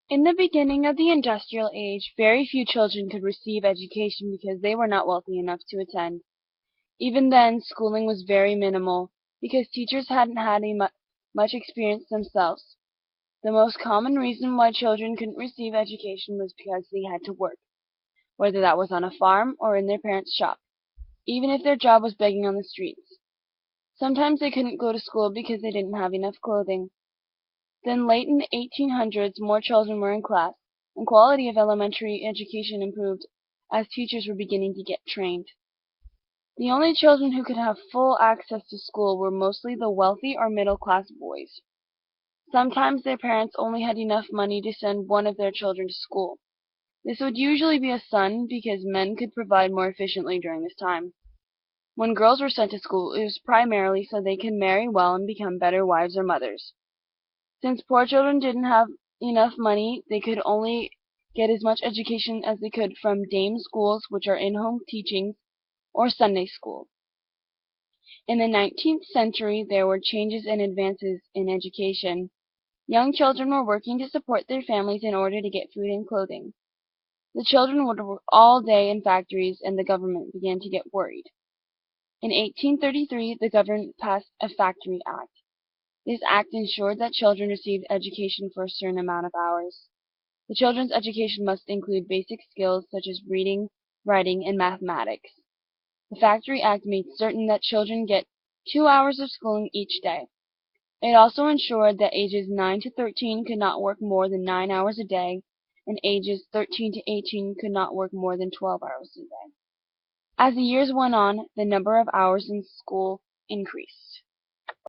In the beginning of the industrial age, very few children could receive education because they were not wealthy enough to attend. Even then, schooling was very minimal because teachers hadn't had much experience themselves. The most common reason why children couldn't receive education was because they had to work, whether that was on a farm or in their parents' shop, even if their job was begging on the streets. Sometimes they couldn't go to school because they didn't have enough clothing. Then late in the 1800s, more children were in class, and quality of elementary education improved as teachers were beginning to get trained. The only children who could have full access to school were mostly the wealthy or middle-class boys. Sometimes their parents only had enough money to send one of their children to school. This would usually be a son because men could provide more efficiently during this time. When girls were sent to school, it was primarily so they could marry well and become better wives or mothers. Since poor children didn't have enough money, they could only get as much education as they could from dame schools, which are in-home teachings, or Sunday school. In the 19th century, there were changes and advances in education. Young children were working to support their families in order to get food and clothing. The children would work all day in factories, and the government began to get worried. In 1833, the government passed a Factory Act. This act ensured that children received education for a certain amount of hours. The children's education must include basic skills such as reading, writing, and mathematics. The Factory Act made certain that children get 2 hours of schooling each day. It also ensured that ages 9 to 13 could not work more than 9 hours a day, and ages 13 to 18 could not work more than 12 hours a day. As the years went on, the number of hours in school increased.